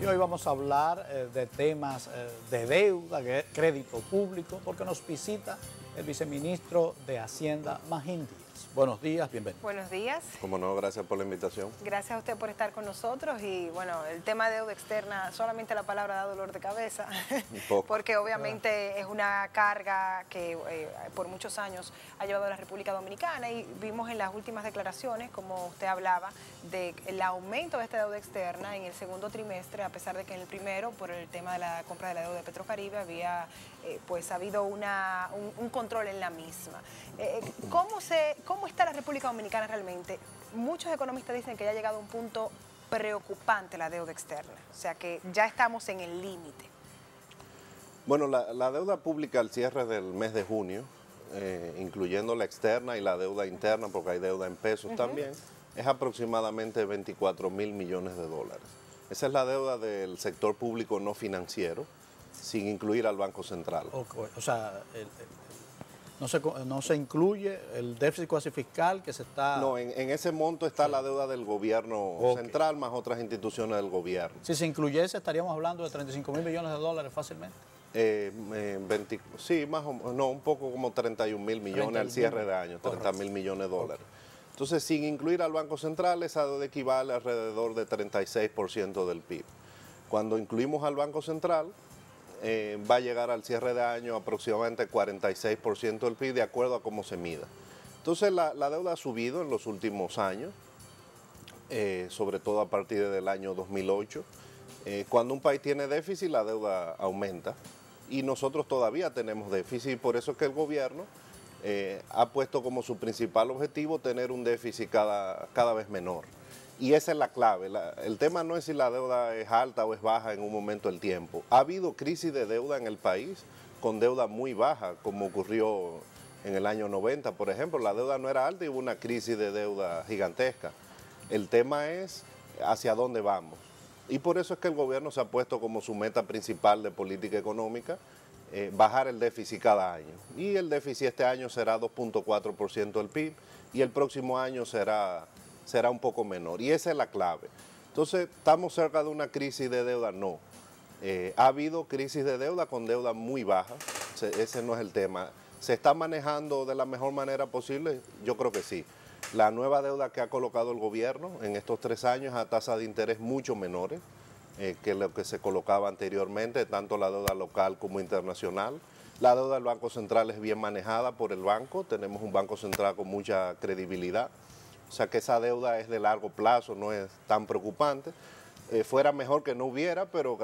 Y hoy vamos a hablar de temas de deuda, crédito público, porque nos visita el viceministro de Hacienda, Magín Díaz. Buenos días, bienvenido. Buenos días. Como no, gracias por la invitación. Gracias a usted por estar con nosotros y bueno, el tema de deuda externa, solamente la palabra da dolor de cabeza, porque obviamente es una carga que por muchos años ha llevado a la República Dominicana y vimos en las últimas declaraciones, como usted hablaba, del aumento de esta deuda externa en el segundo trimestre, a pesar de que en el primero, por el tema de la compra de la deuda de Petrocaribe, había pues habido un control en la misma. ¿Cómo está la República Dominicana realmente? Muchos economistas dicen que ya ha llegado a un punto preocupante la deuda externa, o sea que ya estamos en el límite. Bueno, la deuda pública al cierre del mes de junio, incluyendo la externa y la deuda interna, porque hay deuda en pesos también, es aproximadamente 24 mil millones de dólares. Esa es la deuda del sector público no financiero, sin incluir al Banco Central. O sea, no se incluye el déficit cuasi fiscal que se está... No, en ese monto está la deuda del gobierno central más otras instituciones del gobierno. Si se incluyese, estaríamos hablando de 35 mil millones de dólares fácilmente. Sí, más o menos, no, un poco como 31 mil millones al cierre de año, 30 mil millones de dólares. Entonces, sin incluir al Banco Central, esa deuda equivale a alrededor de 36% del PIB. Cuando incluimos al Banco Central, va a llegar al cierre de año aproximadamente 46% del PIB, de acuerdo a cómo se mida. Entonces, la deuda ha subido en los últimos años, sobre todo a partir del año 2008. Cuando un país tiene déficit, la deuda aumenta. Y nosotros todavía tenemos déficit, y por eso es que el gobierno ha puesto como su principal objetivo tener un déficit cada vez menor. Y esa es la clave. El tema no es si la deuda es alta o es baja en un momento del tiempo. Ha habido crisis de deuda en el país con deuda muy baja, como ocurrió en el año 90, por ejemplo. La deuda no era alta y hubo una crisis de deuda gigantesca. El tema es hacia dónde vamos. Y por eso es que el gobierno se ha puesto como su meta principal de política económica bajar el déficit cada año. Y el déficit este año será 2.4% del PIB y el próximo año será un poco menor. Y esa es la clave. Entonces, ¿estamos cerca de una crisis de deuda? No. Ha habido crisis de deuda con deuda muy baja. Ese no es el tema. ¿Se está manejando de la mejor manera posible? Yo creo que sí. La nueva deuda que ha colocado el gobierno en estos 3 años a tasas de interés mucho menores que lo que se colocaba anteriormente, tanto la deuda local como internacional. La deuda del Banco Central es bien manejada por el banco. Tenemos un Banco Central con mucha credibilidad. O sea que esa deuda es de largo plazo, no es tan preocupante. Fuera mejor que no hubiera, pero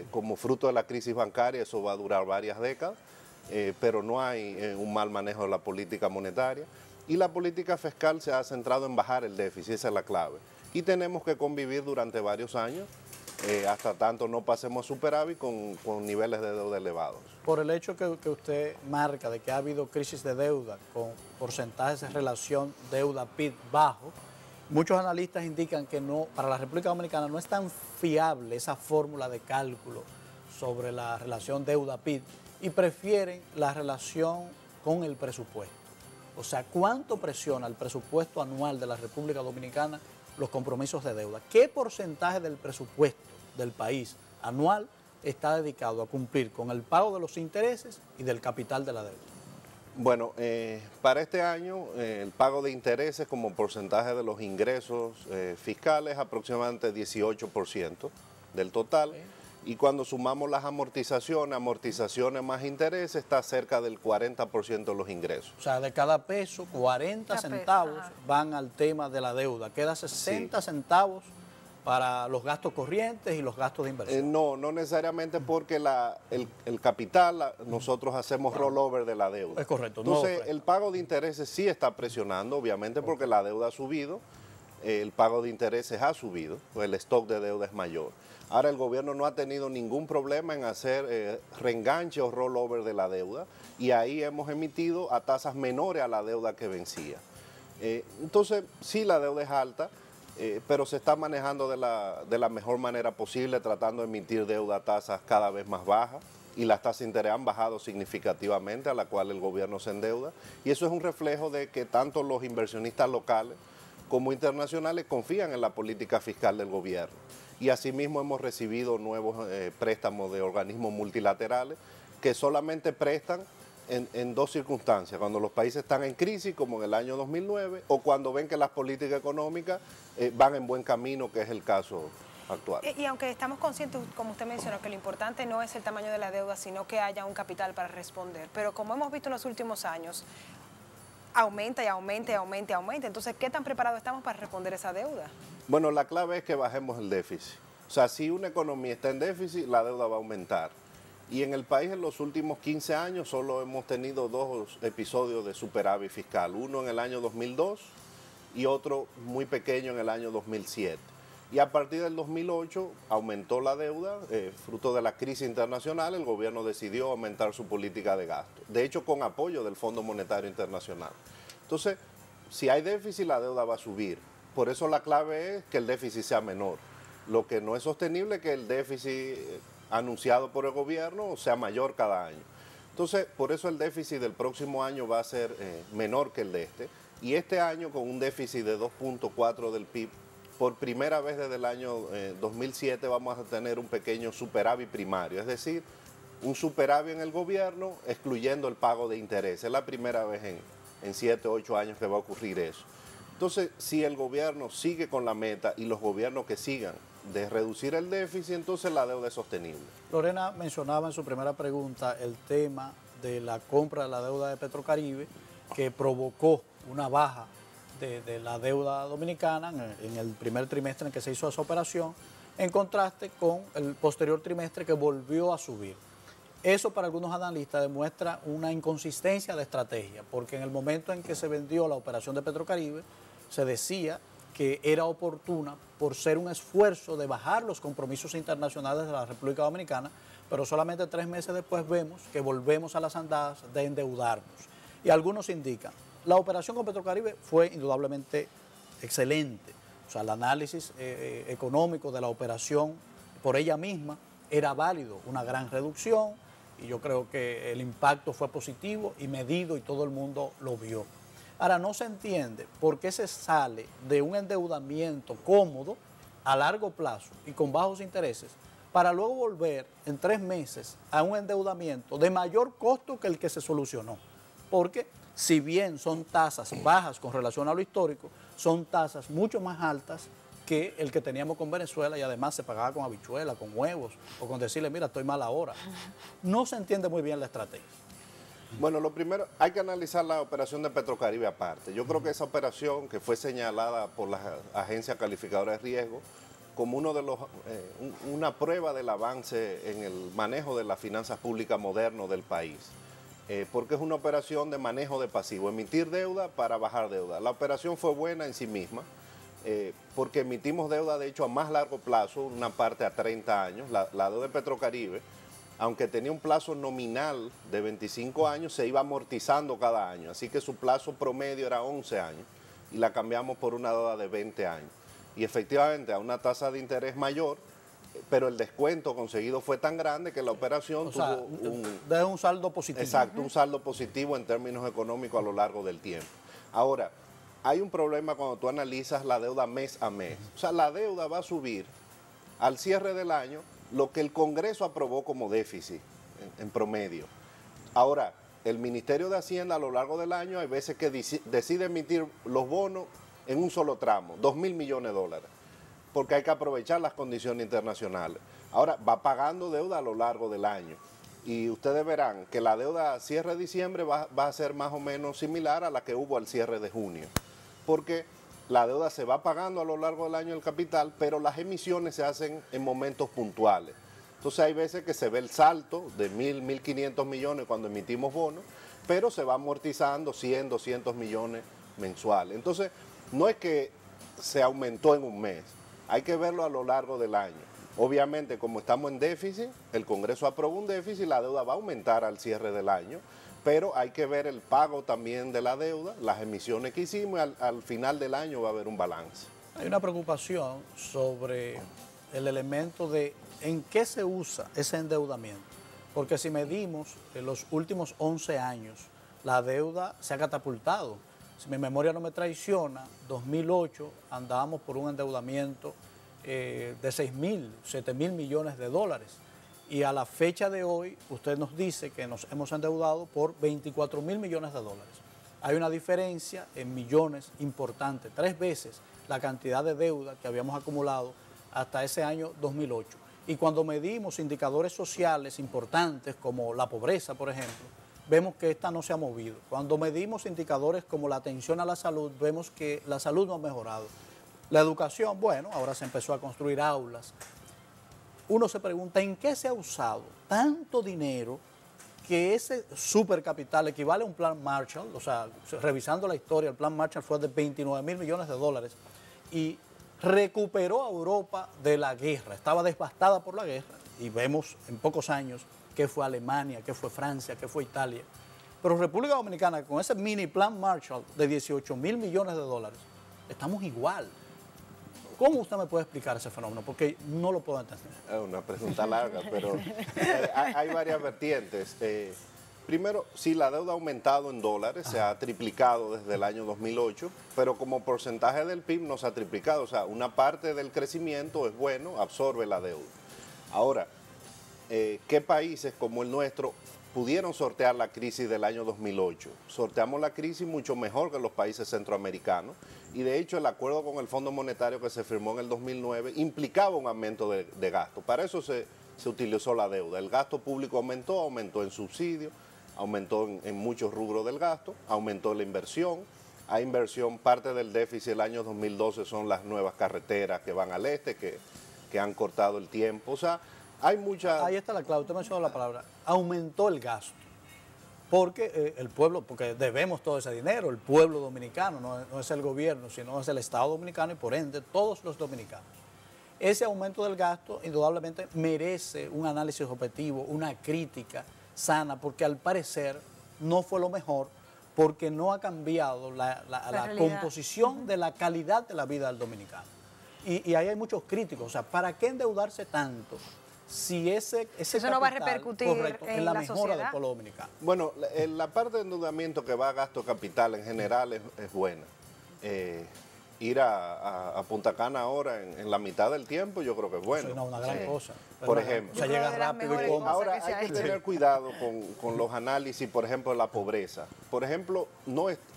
como fruto de la crisis bancaria eso va a durar varias décadas, pero no hay un mal manejo de la política monetaria. Y la política fiscal se ha centrado en bajar el déficit, esa es la clave. Y tenemos que convivir durante varios años, hasta tanto no pasemos a superávit con niveles de deuda elevados. Por el hecho que usted marca de que ha habido crisis de deuda con porcentajes de relación deuda-PIB bajo, muchos analistas indican que no, para la República Dominicana no es tan fiable esa fórmula de cálculo sobre la relación deuda-PIB y prefieren la relación con el presupuesto. O sea, ¿cuánto presiona el presupuesto anual de la República Dominicana los compromisos de deuda? ¿Qué porcentaje del presupuesto del país anual está dedicado a cumplir con el pago de los intereses y del capital de la deuda? Bueno, para este año el pago de intereses como porcentaje de los ingresos fiscales es aproximadamente 18% del total. Y cuando sumamos las amortizaciones más intereses, está cerca del 40% de los ingresos. O sea, de cada peso, 40 centavos van al tema de la deuda. Queda 60 centavos para los gastos corrientes y los gastos de inversión. No necesariamente porque el capital, nosotros hacemos rollover de la deuda. Es correcto. Entonces, el pago de intereses sí está presionando, obviamente, porque la deuda ha subido, el pago de intereses ha subido, pues el stock de deuda es mayor. Ahora el gobierno no ha tenido ningún problema en hacer reenganche o rollover de la deuda y ahí hemos emitido a tasas menores a la deuda que vencía. Entonces, sí, la deuda es alta, pero se está manejando de la mejor manera posible, tratando de emitir deuda a tasas cada vez más bajas y las tasas de interés han bajado significativamente, a la cual el gobierno se endeuda. Y eso es un reflejo de que tanto los inversionistas locales como internacionales confían en la política fiscal del gobierno. Y asimismo hemos recibido nuevos préstamos de organismos multilaterales que solamente prestan en dos circunstancias, cuando los países están en crisis, como en el año 2009, o cuando ven que las políticas económicas van en buen camino, que es el caso actual. Y aunque estamos conscientes, como usted mencionó, que lo importante no es el tamaño de la deuda, sino que haya un capital para responder, pero como hemos visto en los últimos años, aumenta y aumenta y aumenta y aumenta. Entonces, ¿qué tan preparados estamos para responder esa deuda? Bueno, la clave es que bajemos el déficit. O sea, si una economía está en déficit, la deuda va a aumentar. Y en el país en los últimos 15 años solo hemos tenido dos episodios de superávit fiscal. Uno en el año 2002 y otro muy pequeño en el año 2007. Y a partir del 2008 aumentó la deuda, fruto de la crisis internacional, el gobierno decidió aumentar su política de gasto. De hecho, con apoyo del Fondo Monetario Internacional. Entonces, si hay déficit, la deuda va a subir. Por eso la clave es que el déficit sea menor. Lo que no es sostenible es que el déficit anunciado por el gobierno sea mayor cada año. Entonces, por eso el déficit del próximo año va a ser menor que el de este. Y este año, con un déficit de 2.4 del PIB, por primera vez desde el año 2007 vamos a tener un pequeño superávit primario, es decir, un superávit en el gobierno excluyendo el pago de interés. Es la primera vez en 7 o 8 años que va a ocurrir eso. Entonces, si el gobierno sigue con la meta y los gobiernos que sigan de reducir el déficit, entonces la deuda es sostenible. Lorena mencionaba en su primera pregunta el tema de la compra de la deuda de Petrocaribe, que provocó una baja de la deuda dominicana en el primer trimestre en que se hizo esa operación, en contraste con el posterior trimestre que volvió a subir. Eso para algunos analistas demuestra una inconsistencia de estrategia, porque en el momento en que se vendió la operación de Petrocaribe, se decía que era oportuna por ser un esfuerzo de bajar los compromisos internacionales de la República Dominicana, pero solamente 3 meses después vemos que volvemos a las andadas de endeudarnos. Y algunos indican, la operación con Petrocaribe fue indudablemente excelente. O sea, el análisis económico de la operación por ella misma era válido, una gran reducción, y yo creo que el impacto fue positivo y medido y todo el mundo lo vio. Ahora, no se entiende por qué se sale de un endeudamiento cómodo a largo plazo y con bajos intereses para luego volver en 3 meses a un endeudamiento de mayor costo que el que se solucionó. Porque si bien son tasas bajas con relación a lo histórico, son tasas mucho más altas que el que teníamos con Venezuela y además se pagaba con habichuela, con huevos o con decirle, mira, estoy mal ahora. No se entiende muy bien la estrategia. Bueno, lo primero, hay que analizar la operación de Petrocaribe aparte. Yo creo que esa operación que fue señalada por la agencia calificadora de riesgo como una prueba del avance en el manejo de las finanzas públicas moderno del país. Porque es una operación de manejo de pasivo, emitir deuda para bajar deuda. La operación fue buena en sí misma, porque emitimos deuda de hecho a más largo plazo, una parte a 30 años, la deuda de Petrocaribe, aunque tenía un plazo nominal de 25 años, se iba amortizando cada año, así que su plazo promedio era 11 años y la cambiamos por una deuda de 20 años. Y efectivamente a una tasa de interés mayor, pero el descuento conseguido fue tan grande que la operación tuvo un saldo positivo. Exacto, un saldo positivo en términos económicos a lo largo del tiempo. Ahora, hay un problema cuando tú analizas la deuda mes a mes. O sea, la deuda va a subir al cierre del año lo que el Congreso aprobó como déficit en promedio. Ahora, el Ministerio de Hacienda a lo largo del año hay veces que decide emitir los bonos en un solo tramo, 2.000 millones de dólares. Porque hay que aprovechar las condiciones internacionales. Ahora, va pagando deuda a lo largo del año. Y ustedes verán que la deuda a cierre de diciembre va a ser más o menos similar a la que hubo al cierre de junio. Porque la deuda se va pagando a lo largo del año el capital, pero las emisiones se hacen en momentos puntuales. Entonces hay veces que se ve el salto de 1.000, 1.500 millones cuando emitimos bonos, pero se va amortizando 100, 200 millones mensuales. Entonces, no es que se aumentó en un mes. Hay que verlo a lo largo del año. Obviamente, como estamos en déficit, el Congreso aprobó un déficit, la deuda va a aumentar al cierre del año, pero hay que ver el pago también de la deuda, las emisiones que hicimos, y al final del año va a haber un balance. Hay una preocupación sobre el elemento de en qué se usa ese endeudamiento, porque si medimos en los últimos 11 años, la deuda se ha catapultado. O Si mi memoria no me traiciona, 2008 andábamos por un endeudamiento de 7 mil millones de dólares. Y a la fecha de hoy, usted nos dice que nos hemos endeudado por 24 mil millones de dólares. Hay una diferencia en millones importante, 3 veces la cantidad de deuda que habíamos acumulado hasta ese año 2008. Y cuando medimos indicadores sociales importantes como la pobreza, por ejemplo, vemos que esta no se ha movido. Cuando medimos indicadores como la atención a la salud, vemos que la salud no ha mejorado. La educación, bueno, ahora se empezó a construir aulas. Uno se pregunta, ¿en qué se ha usado tanto dinero que ese supercapital equivale a un plan Marshall? O sea, revisando la historia, el plan Marshall fue de 29 mil millones de dólares y recuperó a Europa de la guerra. Estaba devastada por la guerra y vemos en pocos años qué fue Alemania, qué fue Francia, qué fue Italia. Pero República Dominicana, con ese mini plan Marshall de 18 mil millones de dólares, estamos igual. ¿Cómo usted me puede explicar ese fenómeno? Porque no lo puedo entender. Es una pregunta larga, pero hay varias vertientes. Primero, sí, la deuda ha aumentado en dólares, se ha triplicado desde el año 2008, pero como porcentaje del PIB no se ha triplicado. O sea, una parte del crecimiento es bueno, absorbe la deuda. Ahora, ¿qué países como el nuestro pudieron sortear la crisis del año 2008? Sorteamos la crisis mucho mejor que los países centroamericanos y de hecho el acuerdo con el Fondo Monetario que se firmó en el 2009 implicaba un aumento de gasto. Para eso se utilizó la deuda. El gasto público aumentó en subsidios, aumentó en muchos rubros del gasto, aumentó la inversión. Hay inversión, parte del déficit del año 2012 son las nuevas carreteras que van al este, que han cortado el tiempo. O sea, hay mucha... Ahí está la clave, usted mencionó la palabra, aumentó el gasto, porque el pueblo, porque debemos todo ese dinero, el pueblo dominicano, no es el gobierno, sino es el Estado dominicano y por ende todos los dominicanos. Ese aumento del gasto indudablemente merece un análisis objetivo, una crítica sana, porque al parecer no fue lo mejor, porque no ha cambiado la composición de la calidad de la vida del dominicano. Y ahí hay muchos críticos, o sea, ¿para qué endeudarse tanto si ese eso no va a repercutir correcto, en la mejora sociedad? del pueblo dominicano? Bueno, la parte de endeudamiento que va a gasto capital en general es buena. Ir a Punta Cana ahora en la mitad del tiempo yo creo que es bueno. Eso es una gran cosa. Por ejemplo. O sea, llega rápido y cómodo. Ahora hay que tener cuidado con los análisis, por ejemplo, de la pobreza. Por ejemplo,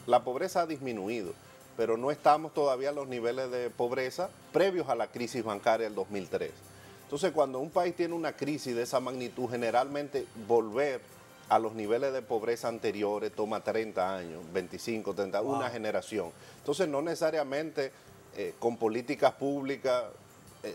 la pobreza ha disminuido, pero no estamos todavía a los niveles de pobreza previos a la crisis bancaria del 2003. Entonces, cuando un país tiene una crisis de esa magnitud, generalmente volver a los niveles de pobreza anteriores toma 30 años, 25, 30, wow, una generación. Entonces, no necesariamente con políticas públicas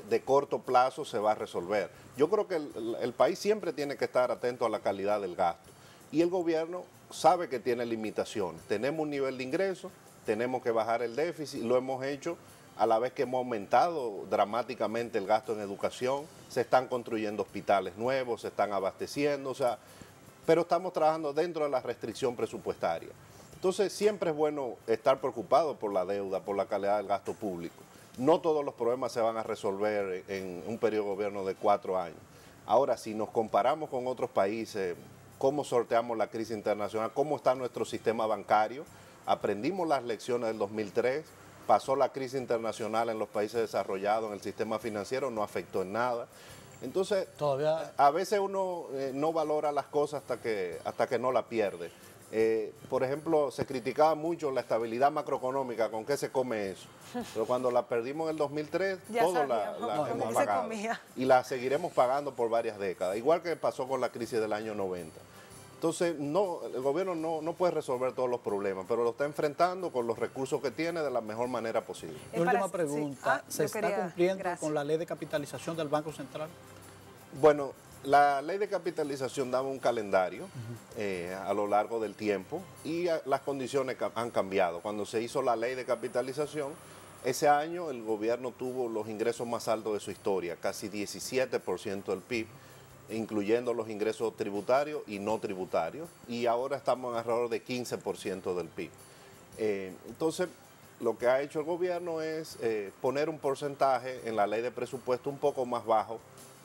de corto plazo se va a resolver. Yo creo que el país siempre tiene que estar atento a la calidad del gasto. Y el gobierno sabe que tiene limitaciones. Tenemos un nivel de ingresos, tenemos que bajar el déficit, lo hemos hecho a la vez que hemos aumentado dramáticamente el gasto en educación, se están construyendo hospitales nuevos, se están abasteciendo, o sea, pero estamos trabajando dentro de la restricción presupuestaria. Entonces, siempre es bueno estar preocupado por la deuda, por la calidad del gasto público. No todos los problemas se van a resolver en un periodo de gobierno de 4 años. Ahora, si nos comparamos con otros países, cómo sorteamos la crisis internacional, cómo está nuestro sistema bancario, aprendimos las lecciones del 2003, pasó la crisis internacional en los países desarrollados, en el sistema financiero, no afectó en nada. Entonces, todavía a veces uno no valora las cosas hasta que no la pierde. Por ejemplo, se criticaba mucho la estabilidad macroeconómica, ¿con qué se come eso? Pero cuando la perdimos en el 2003, todos la hemos pagado. Y la seguiremos pagando por varias décadas, igual que pasó con la crisis del año 90. Entonces, el gobierno no puede resolver todos los problemas, pero lo está enfrentando con los recursos que tiene de la mejor manera posible. Mi última pregunta, ¿se está cumpliendo con la ley de capitalización del Banco Central? Bueno, la ley de capitalización daba un calendario a lo largo del tiempo y las condiciones han cambiado. Cuando se hizo la ley de capitalización, ese año el gobierno tuvo los ingresos más altos de su historia, casi 17% del PIB, incluyendo los ingresos tributarios y no tributarios, y ahora estamos en alrededor de 15% del PIB. Entonces, lo que ha hecho el gobierno es poner un porcentaje en la ley de presupuesto un poco más bajo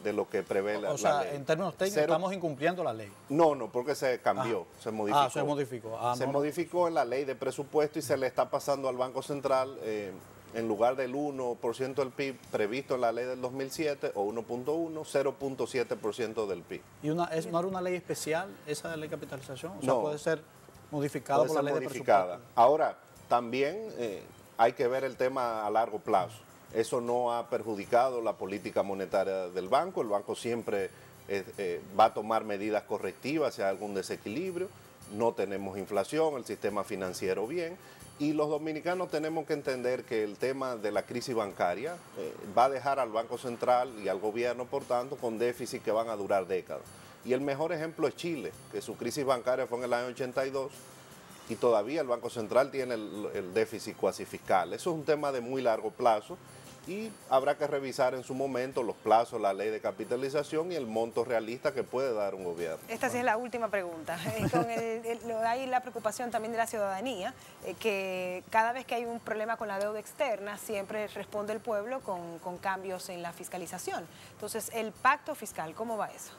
de lo que prevé la ley. O sea, en términos técnicos estamos incumpliendo la ley. No, porque se cambió, se modificó. Se modificó. Se modificó en la ley de presupuesto y se le está pasando al Banco Central, en lugar del 1% del PIB previsto en la ley del 2007 o 1.1, 0.7% del PIB. ¿Y no era una ley especial esa de ley de capitalización? O sea, no, puede ser modificada por la ley de presupuesto. Ahora, también hay que ver el tema a largo plazo. Eso no ha perjudicado la política monetaria del banco. El banco siempre va a tomar medidas correctivas si hay algún desequilibrio. No tenemos inflación, el sistema financiero bien. Y los dominicanos tenemos que entender que el tema de la crisis bancaria va a dejar al Banco Central y al gobierno, por tanto, con déficit que van a durar décadas. Y el mejor ejemplo es Chile, que su crisis bancaria fue en el año 82 y todavía el Banco Central tiene el déficit cuasi fiscal. Eso es un tema de muy largo plazo y habrá que revisar en su momento los plazos, la ley de capitalización y el monto realista que puede dar un gobierno. Esta sí es la última pregunta. Hay la preocupación también de la ciudadanía, que cada vez que hay un problema con la deuda externa, siempre responde el pueblo con cambios en la fiscalización. Entonces, el pacto fiscal, ¿cómo va eso?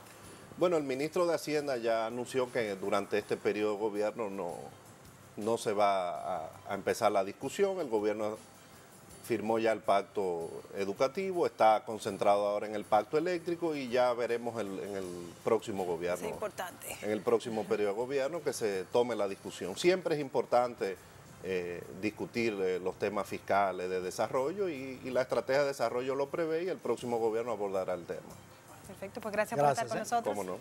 Bueno, el ministro de Hacienda ya anunció que durante este periodo de gobierno no se va a empezar la discusión. El gobierno firmó ya el pacto educativo, está concentrado ahora en el pacto eléctrico y ya veremos en el próximo gobierno. Es importante. En el próximo periodo de gobierno que se tome la discusión. Siempre es importante discutir los temas fiscales de desarrollo y la estrategia de desarrollo lo prevé y el próximo gobierno abordará el tema. Perfecto, pues gracias por estar con nosotros. Cómo no.